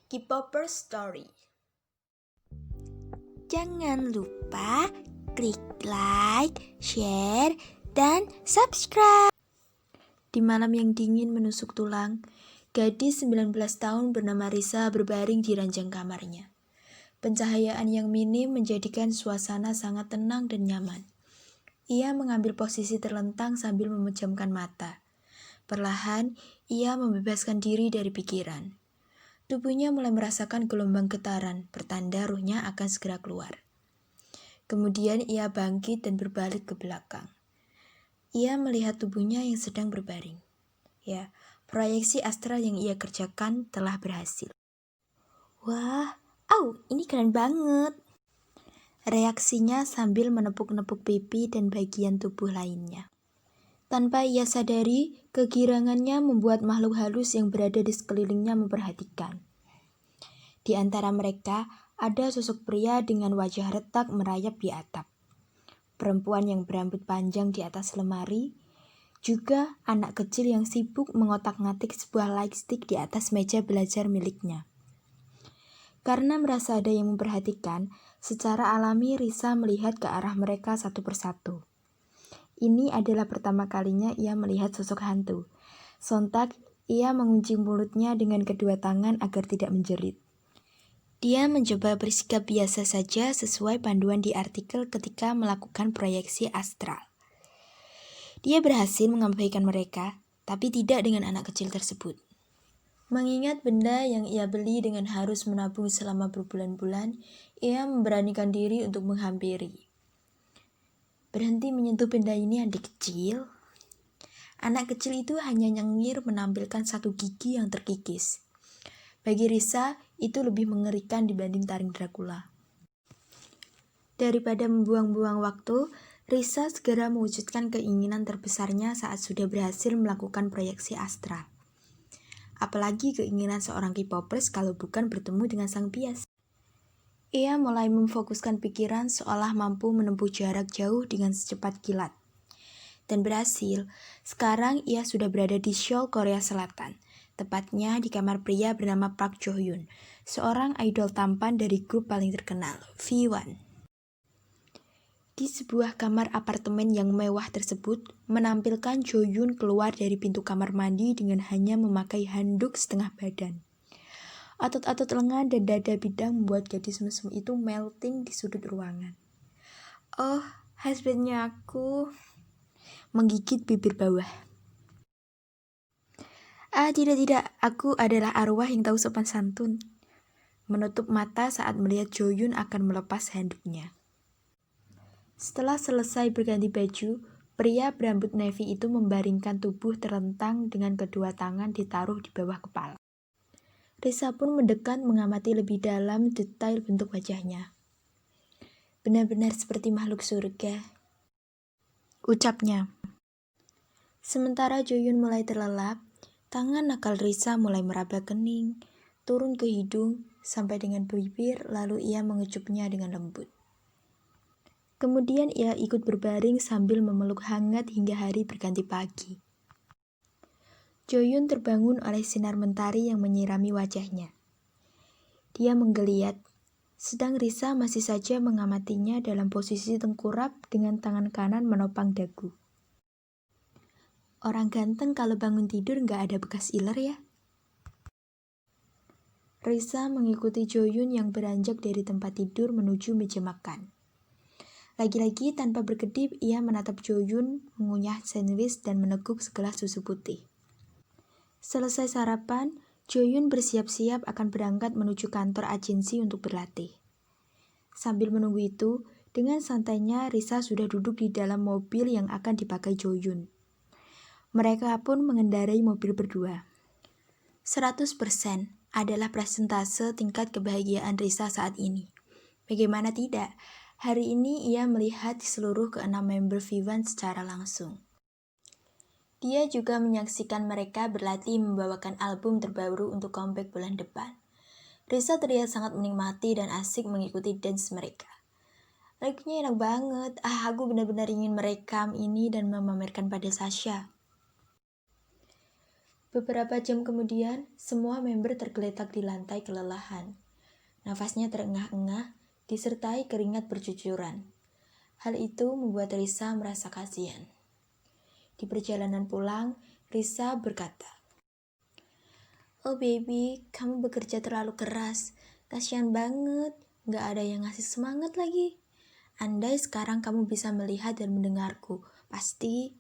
K-Popper Story. Jangan lupa klik like, share, dan subscribe. Di malam yang dingin menusuk tulang, gadis 19 tahun bernama Risa berbaring di ranjang kamarnya. Pencahayaan yang minim menjadikan suasana sangat tenang dan nyaman. Ia mengambil posisi terlentang sambil memejamkan mata. Perlahan, ia membebaskan diri dari pikiran. Tubuhnya mulai merasakan gelombang getaran, pertanda ruhnya akan segera keluar. Kemudian ia bangkit dan berbalik ke belakang. Ia melihat tubuhnya yang sedang berbaring. Ya, proyeksi astral yang ia kerjakan telah berhasil. Wah, ini keren banget. Reaksinya sambil menepuk-nepuk pipi dan bagian tubuh lainnya. Tanpa ia sadari, kegirangannya membuat makhluk halus yang berada di sekelilingnya memperhatikan. Di antara mereka, ada sosok pria dengan wajah retak merayap di atap. Perempuan yang berambut panjang di atas lemari, juga anak kecil yang sibuk mengotak-ngatik sebuah lightstick di atas meja belajar miliknya. Karena merasa ada yang memperhatikan, secara alami Risa melihat ke arah mereka satu persatu. Ini adalah pertama kalinya ia melihat sosok hantu. Sontak, ia mengunci mulutnya dengan kedua tangan agar tidak menjerit. Dia mencoba bersikap biasa saja sesuai panduan di artikel ketika melakukan proyeksi astral. Dia berhasil mengabaikan mereka, tapi tidak dengan anak kecil tersebut. Mengingat benda yang ia beli dengan harus menabung selama berbulan-bulan, ia memberanikan diri untuk menghampiri. Berhenti menyentuh benda ini, adik kecil. Anak kecil itu hanya nyengir menampilkan satu gigi yang terkikis. Bagi Risa, itu lebih mengerikan dibanding taring Dracula. Daripada membuang-buang waktu, Risa segera mewujudkan keinginan terbesarnya saat sudah berhasil melakukan proyeksi astral. Apalagi keinginan seorang K-popers kalau bukan bertemu dengan sang bias. Ia mulai memfokuskan pikiran seolah mampu menempuh jarak jauh dengan secepat kilat. Dan berhasil, sekarang ia sudah berada di Seoul, Korea Selatan. Tepatnya di kamar pria bernama Park Jo Hyun, seorang idol tampan dari grup paling terkenal, V1. Di sebuah kamar apartemen yang mewah tersebut, menampilkan Jo Hyun keluar dari pintu kamar mandi dengan hanya memakai handuk setengah badan. Otot-otot lengan dan dada bidang membuat gadis mesum itu melting di sudut ruangan. Oh, husbandnya aku. Menggigit bibir bawah. Tidak, aku adalah arwah yang tahu sopan santun. Menutup mata saat melihat Jo Hyun akan melepas handuknya. Setelah selesai berganti baju, pria berambut navy itu membaringkan tubuh terlentang dengan kedua tangan ditaruh di bawah kepala. Risa pun mendekat mengamati lebih dalam detail bentuk wajahnya. Benar-benar seperti makhluk surga, ucapnya. Sementara Jo Hyun mulai terlelap, tangan nakal Risa mulai meraba kening, turun ke hidung, sampai dengan bibir, lalu ia mengecupnya dengan lembut. Kemudian ia ikut berbaring sambil memeluk hangat hingga hari berganti pagi. Jo Hyun terbangun oleh sinar mentari yang menyirami wajahnya. Dia menggeliat, sedang Risa masih saja mengamatinya dalam posisi tengkurap dengan tangan kanan menopang dagu. Orang ganteng kalau bangun tidur nggak ada bekas iler ya? Risa mengikuti Jo Hyun yang beranjak dari tempat tidur menuju meja makan. Lagi-lagi tanpa berkedip ia menatap Jo Hyun mengunyah sandwich dan meneguk segelas susu putih. Selesai sarapan, Jo Hyun bersiap-siap akan berangkat menuju kantor agensi untuk berlatih. Sambil menunggu itu, dengan santainya Risa sudah duduk di dalam mobil yang akan dipakai Jo Hyun. Mereka pun mengendarai mobil berdua. 100% adalah persentase tingkat kebahagiaan Risa saat ini. Bagaimana tidak, hari ini ia melihat seluruh ke-6 member V1 secara langsung. Dia juga menyaksikan mereka berlatih membawakan album terbaru untuk comeback bulan depan. Risa terlihat sangat menikmati dan asik mengikuti dance mereka. Lagunya enak banget, aku benar-benar ingin merekam ini dan memamerkan pada Sasha. Beberapa jam kemudian, semua member tergeletak di lantai kelelahan. Nafasnya terengah-engah, disertai keringat bercucuran. Hal itu membuat Risa merasa kasihan. Di perjalanan pulang, Risa berkata, "Oh baby, kamu bekerja terlalu keras. Kasihan banget, gak ada yang ngasih semangat lagi. Andai sekarang kamu bisa melihat dan mendengarku, pasti..."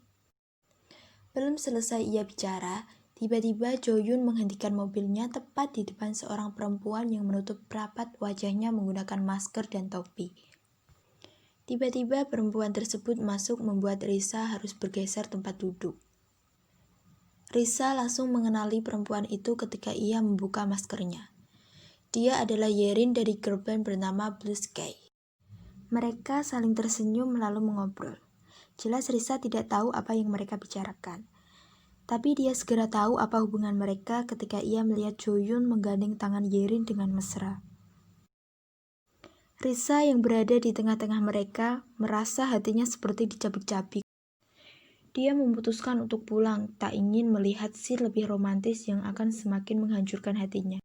Belum selesai ia bicara, tiba-tiba Jo-yun menghentikan mobilnya tepat di depan seorang perempuan yang menutup rapat wajahnya menggunakan masker dan topi. Tiba-tiba perempuan tersebut masuk membuat Risa harus bergeser tempat duduk. Risa langsung mengenali perempuan itu ketika ia membuka maskernya. Dia adalah Yerin dari girl band bernama Blue Sky. Mereka saling tersenyum lalu mengobrol. Jelas Risa tidak tahu apa yang mereka bicarakan. Tapi dia segera tahu apa hubungan mereka ketika ia melihat Jo-yun menggandeng tangan Yerin dengan mesra. Risa yang berada di tengah-tengah mereka merasa hatinya seperti dicabik-cabik. Dia memutuskan untuk pulang, tak ingin melihat scene lebih romantis yang akan semakin menghancurkan hatinya.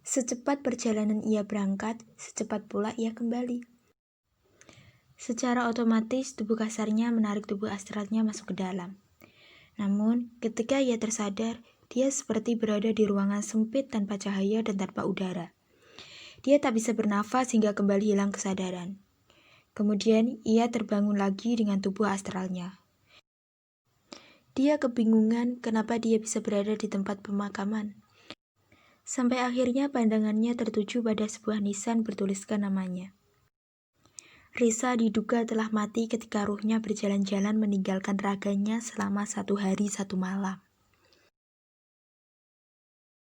Secepat perjalanan ia berangkat, secepat pula ia kembali. Secara otomatis, tubuh kasarnya menarik tubuh astralnya masuk ke dalam. Namun, ketika ia tersadar, dia seperti berada di ruangan sempit tanpa cahaya dan tanpa udara. Dia tak bisa bernafas hingga kembali hilang kesadaran. Kemudian, ia terbangun lagi dengan tubuh astralnya. Dia kebingungan kenapa dia bisa berada di tempat pemakaman. Sampai akhirnya pandangannya tertuju pada sebuah nisan bertuliskan namanya. Risa diduga telah mati ketika ruhnya berjalan-jalan meninggalkan raganya selama 1 hari 1 malam.